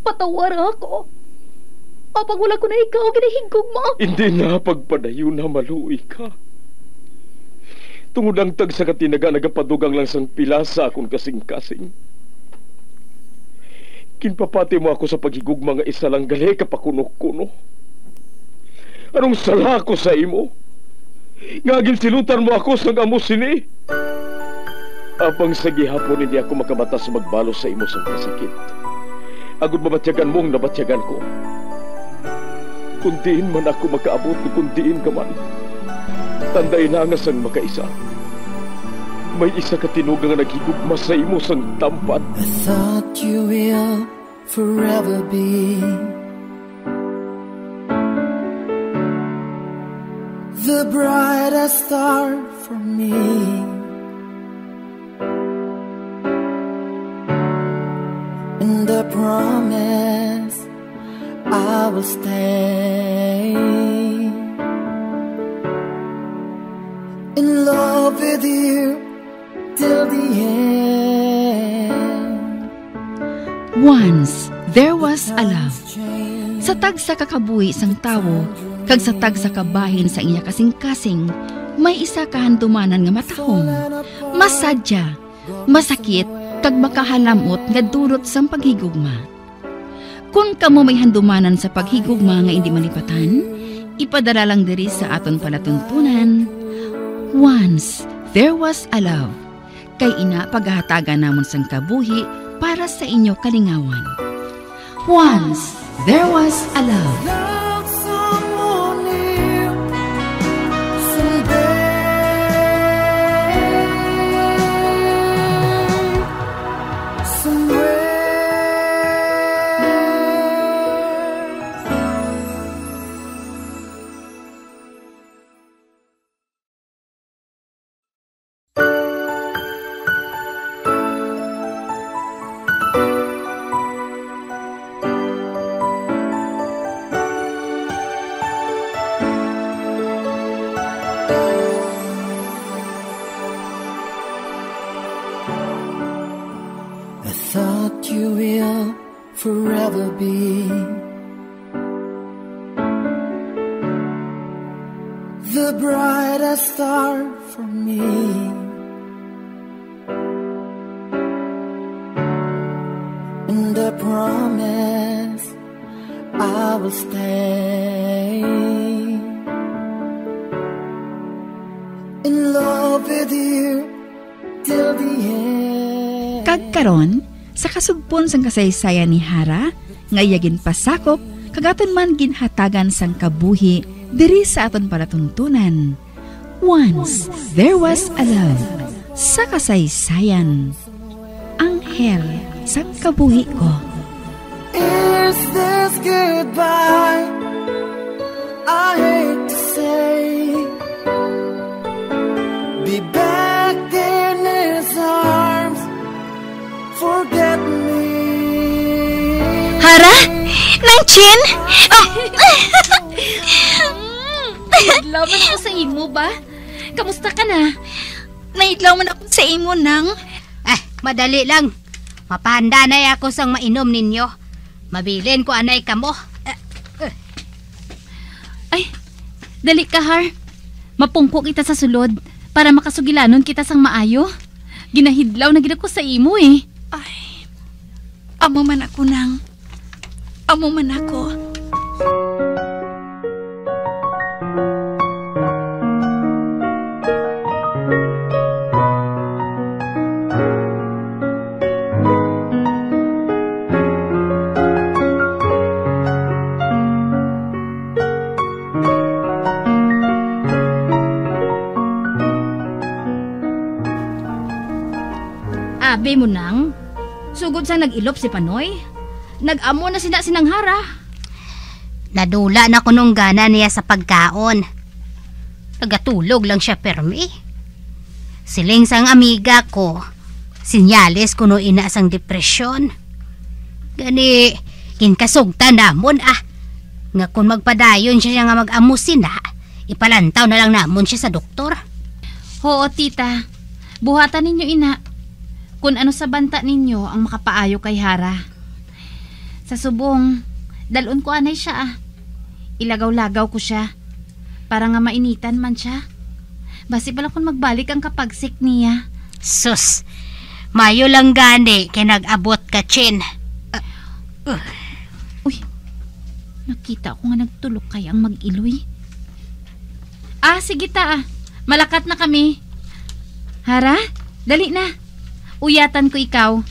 Patawar ako. Apang wala ko na ikaw, ginahigog mo. Hindi na pagpadayon na maluoy ka. Tungod ang tag sa katinaga nagapadugang lang sang pila sa akong kasing-kasing. Kinpapati mo ako sa paghigug mga isa lang gali kapakuno-kuno. Anong sala ko sa imo? Ngagin silutan mo ako sa amo sini. Apang sa gihapon hindi ako makabatas magbalo sa imo sa kasakit. Agud mabatyagan mong nabatyagan ko. Kundiin man ako makaabot, kundiin ka man. Tanday na nga sang makaisa. May isa ka tinugang nga naghigugma sa imo sang tampat. I thought you will forever be the brightest star for me. And I promise I will stay in love with you till the end. Once there was a love. Sa tag sa kakabuhi sang tawo, kag sa tag sa kabahin sa iya kasing-kasing, may isa kahandumanan nga matahong, masadya, masakit, kag makahalamot nga durot sang paghigugma. Kung kamo may handumanan sa paghigugma nga hindi malipatan, ipadala lang diri sa aton palatuntunan. Once there was a love. Kay ina paghahatagan namon sang kabuhi para sa inyo kalingawan. Once there was a love. Love someone new someday, somewhere. I thought you will forever be the brightest star for me. And I promise I will stay in love with you till the end. Kagkaron, sa kasugpon sang kasaysayan ni Hara, ngayagin pasakop, kagaton man ginhatagan sang kabuhi, diri sa aton palatuntunan. Once there was a love, sa kasaysayan. Anghel sang kabuhi ko. Is this goodbye? I hate to say, be back in his arms, forget me. Hara? Nang Chin? Oh. Naidlaw man ako sa imo ba? Kamusta ka na? Naidlaw man ako sa imo nang. Madali lang. Mapahanda na ako sang mainom ninyo. Mabilin ko anay kamo. Ay, dali ka, Har. Mapungko kita sa sulod para makasugilanon kita sang maayo. Ginahidlaw na gid ako sa imo eh. Ay, amo man ako nang. Amo man ako. Abi mo nang, sugod sa nag-ilop si Panoy. Nag-amo na sinang Hara. Nadula na ko nung gana niya sa pagkaon. Nagatulog lang siya permi. Siling sang amiga ko, sinyalis kuno ina sang depresyon. Gani, kinkasugta namon nga kung magpadayon siya nga mag-amusin ipalantaw na lang namon siya sa doktor. Oo, tita. Buhatan ninyo ina. Kung ano sa banta ninyo ang makapaayo kay Hara. Sa subong, dalon ko anay siya ah. Ilagaw-lagaw ko siya. Para nga mainitan man siya. Basi pala kung magbalik ang kapagsik niya. Sus, mayo lang gani kay nag-abot ka, Chin. Uy, nakita ko nga nagtulok kay ang mag-iloy. Sige ta ah. Malakat na kami. Hara, dali na. Uyatan ko ikaw.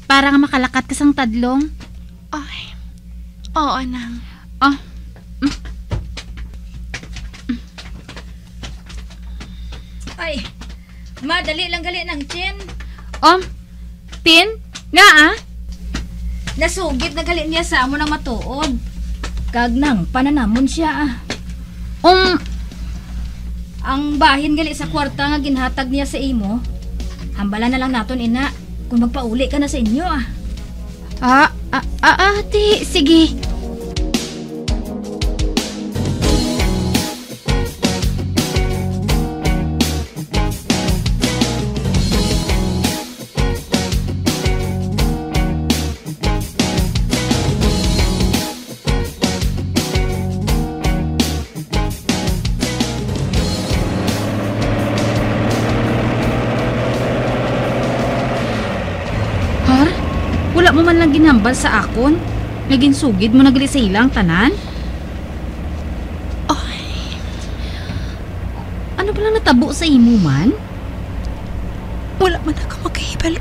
Para nga makalakat ka sang tadlong. Ay, oo nang. Ay, madali lang gali ng Chin. Tin? Nga ah? Nasugit na gali niya sa amo ng matuod. Kag nang pananamon siya ah. Ang bahin gali sa kwarta nga ginhatag niya sa imo. Hambala na lang naton ina kung magpauli ka na sa inyo ah. Ate, sige. Wala mo man lang ginhambal sa akon. Naging sugid mo nagali sa ilang tanan. Ay. Ano ba lang natabo sa imo man? Wala man ako makahibalo.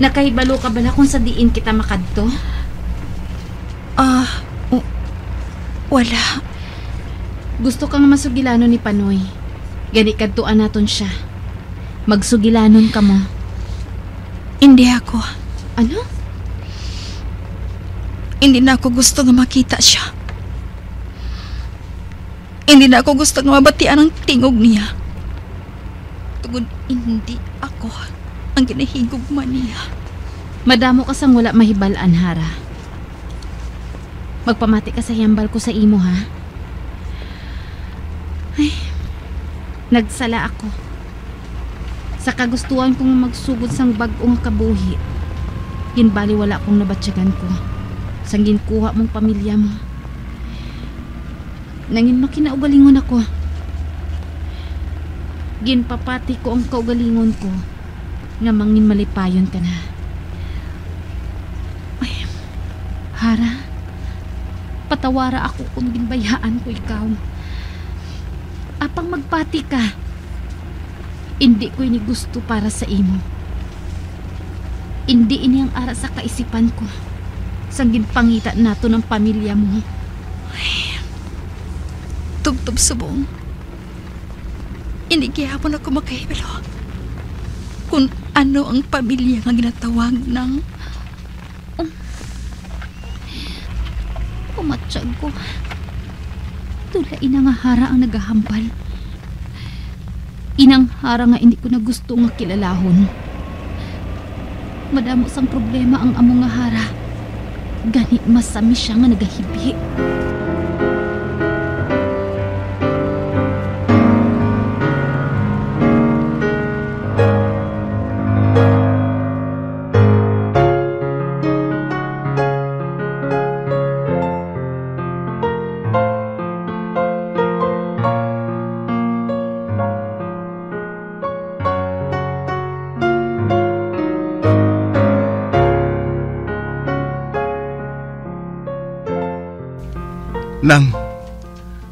Nakahibalo ka bala kung sa diin kita makadto? Wala. Gusto kang masugilanon ni Panoy. Gani kadtuan naton siya. Magsugilanon ka mo. Hindi ako. Ano? Hindi na ako gusto nga makita siya. Hindi na ako gusto nga mabatian ang tingog niya. Tugod hindi ako ang ginahigugma niya. Madamo ka sang wala mahibalaan, Hara. Magpamati ka sa hiyambal ko sa imo, ha? Ay, nagsala ako. Sa kagustuhan kong magsugod sang bag-ong kabuhi. Ginbali wala akong nabatsyagan ko. Sang ginkuha mong pamilya mo. Nangin makinaugalingon ako. Ginpapati ko ang kaugalingon ko nga mangin malipayon ka na. Ay, Hara, patawara ako kung ginbayaan ko ikaw. Apang magpati ka. Hindi ko ini gusto para sa imo. Hindi ini ang ara sa kaisipan ko. Sanggin pangita nato ng pamilya mo. Ay, tubtob subong. Hindi gihapon ako makahibalo. Kung ano ang pamilya nga ginatawag ng... Pumatsyag ko. Tula ina nga Hara ang nagahambal. Inang Hara nga hindi ko na gusto nga kilalahon. Madamo sang problema ang amo nga Hara. Gani masami siya nga nagahibi. Nang,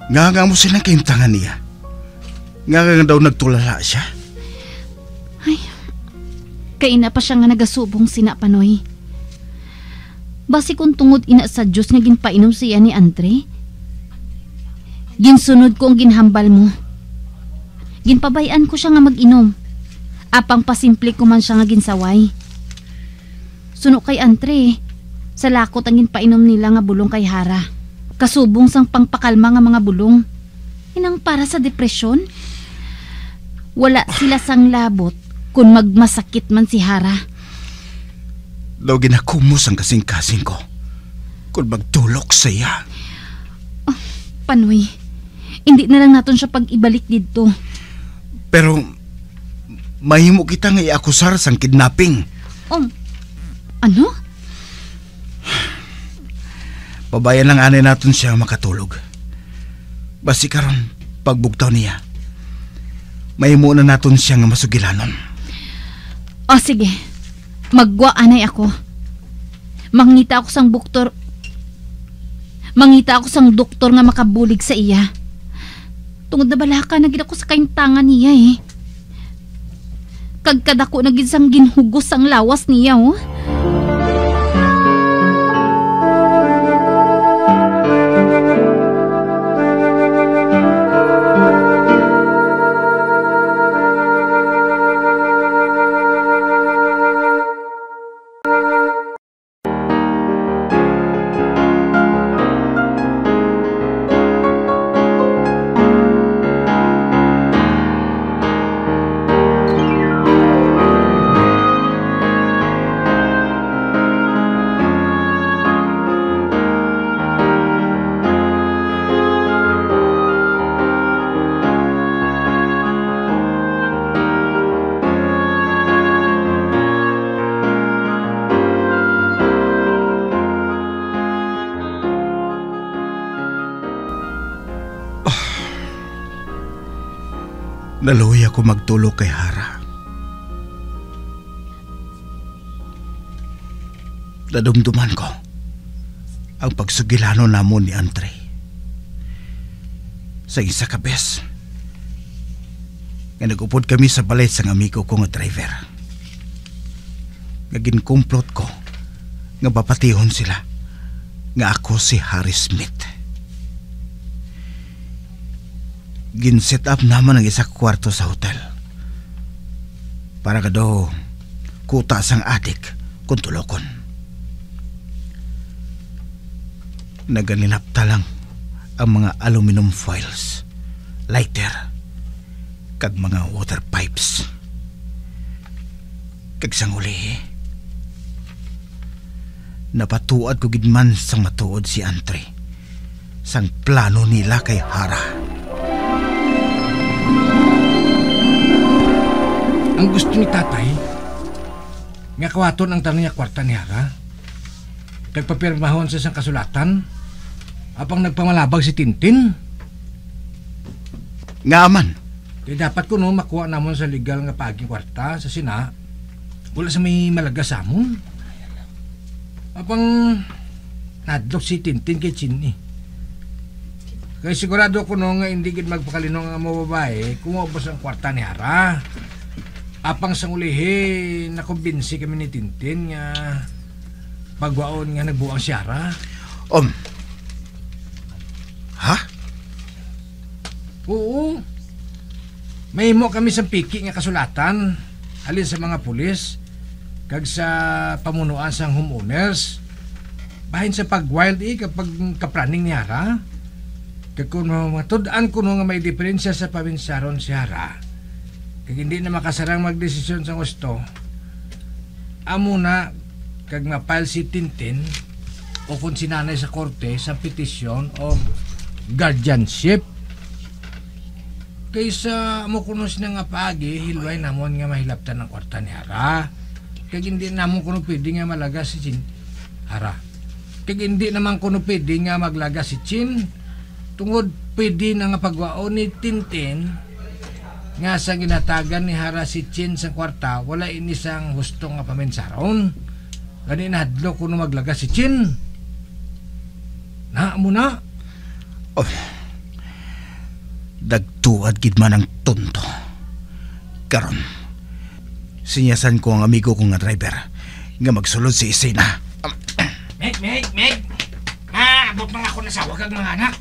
nga mo silang kaintangan niya. Nga daw nagtulala siya. Ay, kaina pa siya nga nagasubong sina Panoy. Basi kung tungod ina sa Diyos nga ginpainom siya ni Andre. Ginsunod ko ang ginhambal mo. Ginpabayan ko siya nga mag-inom. Apang pasimple ko man siya nga ginsaway. Suno kay Andre, sa lakot ang ginpainom nila nga bulong kay Hara. Kasubong sang pangpakalma nga mga bulong. Inang para sa depresyon. Wala sila sang labot kung magmasakit man si Hara. Daw ginakumos ang kasing-kasing ko kung magtulok sa iya. Panoy, hindi na lang natin siya pag-ibalik dito. Pero mahimo kita nga iakusar sang kidnapping. Ano? Pabayan lang anay natin siya makatulog. Basi karon pagbugtaw niya, may muna natin siya nga masugilanon. O sige, magwa anay ako. Mangita ako sang doktor nga makabulig sa iya. Tungod na balaka na gid ako sa kaintangan niya eh. Kagkadako na gid sang ginhugos ang lawas niya oh. Naluhi ako magtulog kay Hara. Nadumduman ko ang pagsugilano namon ni Andre. Sa isa ka bes, nga nag-upod kami sa balay sang amigo ko nga driver. Nga ginkumplot ko nga papatihon sila nga ako si Harry Smith. Gin-set up naman ang isa kwarto sa hotel para kado kuta sang adik kung tulokon. Nagalinapta lang ang mga aluminum foils, lighter, kag mga water pipes. Kag sang uli, napatuad ko gidman sang matuod si Andre sang plano nila kay Hara. Ang gusto ni tatay, nga kawaton ang tanong niya kwarta ni Hara. Nagpapirmahon sa isang kasulatan, apang nagpamalabag si Tintin. Nga man. Di dapat ko no makuha namon sa legal nga paging kwarta sa sina, wala sa may malagas amon. Apang nadlok si Tintin kay Chin eh. Kaya sigurado ko no nga hindi gid magpakalinong ang mga babae kung maubos ang kwarta ni Hara. Apang sang ulihi, nakumbinsi kami ni Tintin nga pagwaon nga nagbuang si Hara. Ha? Oo. May mo kami sa piki nga kasulatan alin sa mga pulis kag sa pamunuan sang homeowners bahin sa pag-wild kapag kapraning ni Hara. Kag kung matudaan ko nga may diferensya sa paminsaron si Hara kag hindi na makasarang magdesisyon sa gusto, amo na kag mapile si Tintin o kung sinanay sa korte sa petisyon o guardianship. Kaysa mo kunos na nga pagi, hilway namon nga mahilaptan ng kwarta ni Hara. Kag hindi namon kuno pwede nga malaga si Chin Hara. Kag hindi naman kuno pwede nga maglaga si Chin tungod pwede na nga pagwaon ni Tintin nga sa ginatagan ni Hara si Chin sa kwarta, wala inisang husto nga paminsaron. Gani nahadlo kuno maglaga si Chin. Na mo na. Dagtuad gid man ang tonto. Karon, sinyasan ko ang amigo kong nga driver nga magsulod si Isina. Meg! Abot mga ako nasawa kag mga anak.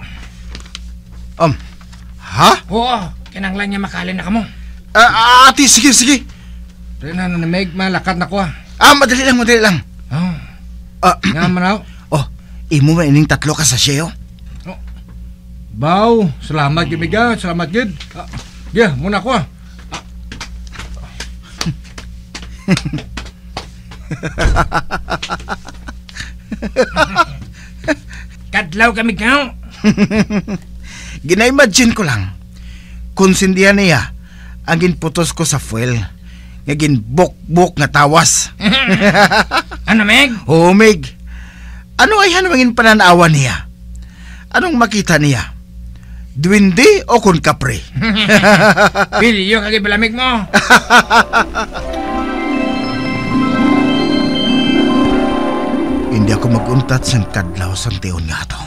Ha? Oo, kinanglan niya makalin na kamo. Ati, sige. Dahil na Meg, malakad na ko Madali lang. Nga manaw. Imo man ining tatlo ka sa siyo. Baw, salamat gid Miga, salamat gid. Muna ko Kadlaw kami kaw. Gina-imagine ko lang kung sindihan niya ang ginputos ko sa fuel nga ginbok-bok nga tawas. Ano, Meg? Oo, Meg. Ano ay hanamangin pananawa niya? Anong makita niya? Duwindi o kun kapre? Pilyo kagi balamig mo. Hindi ako maguntat sang kadlaw sang tiyon nga to.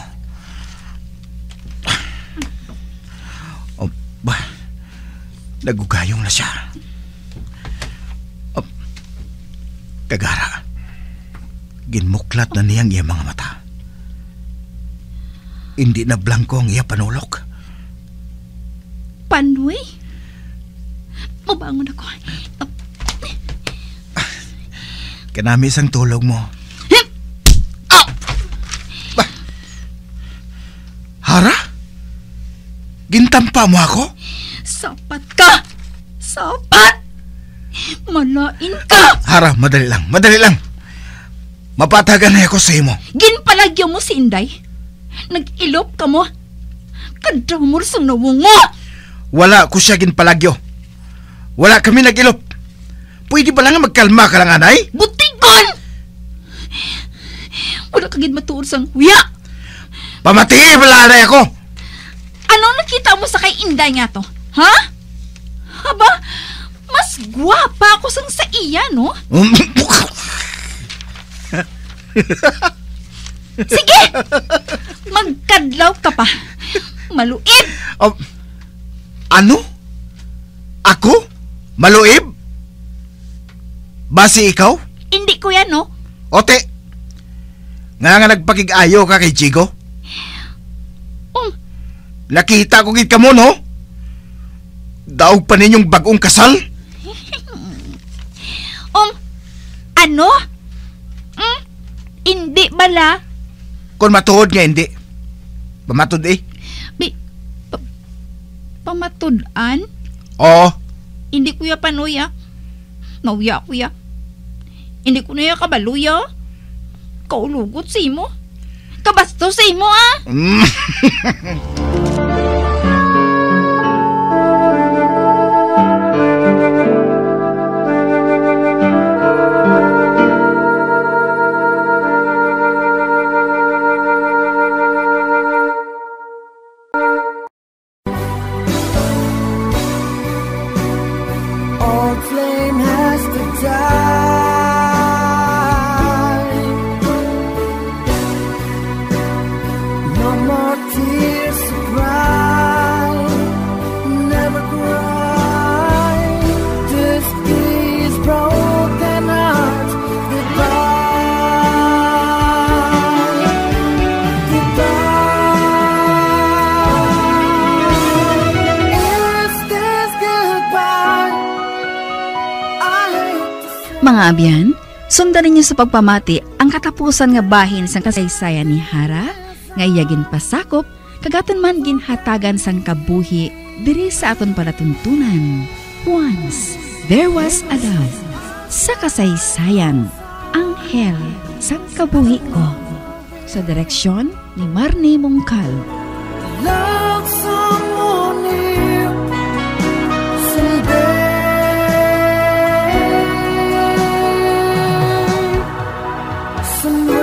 Nagugayong na siya. Kagara, ginmuklat na niyang iya mga mata. Hindi na blanko ang iya panulok. Panoy? Mabangon ako. Kanami sang tulog mo. Hara? Gintampa mo ako? Sapat ka! Sapat! Malain ka! Hara, madali lang, madali lang. Mapatagan na ako sa imo. Ginpalagyo mo si Inday. Nag-ilop ka mo. Kadamor sa nawong mo! Wala ko siya ginpalagyo. Wala kami nag-ilop. Pwede ba lang magkalma ka lang, anay? Butigon! Wala ka matuod sang huya! Pamati, wala na ako! Ano nakita mo sa kay Inday nga to? Ha? Haba, mas gwapa ako sang sa iya, no? Sige! Magkadlaw ka pa. Maluib! Ano? Ako? Maluib? Basi ikaw? Hindi ko yan, no? Ote, nga nagpakig-ayo ka kay Chico? Nakita ko gid ka mo, no? Daog pa ninyong bagong kasal? Ano? Hindi bala? Kung matuod nga hindi. Pamatod eh. Pamatudan? Oo. Hindi ko ya panuya. Nauya ko ya. Hindi ko na ya kabaluya. Kaulugot si mo. Kabasto si mo, ah! Old flame has to die. No more tears to cry. Never cry. This is broken heart. Goodbye. Goodbye. Is this goodbye? Mga abyan, sundan ninyo sa pagpamati ang katapusan nga bahin sang kasaysayan ni Hara, nga iyagin pasakop, kagaton man ginhatagan sang kabuhi, diri sa aton palatuntunan. Once, there was a love. Sa kasaysayan, Anghel sang kabuhi ko. Sa direksyon ni Marnie Mongcal. Love someone new someday. Someone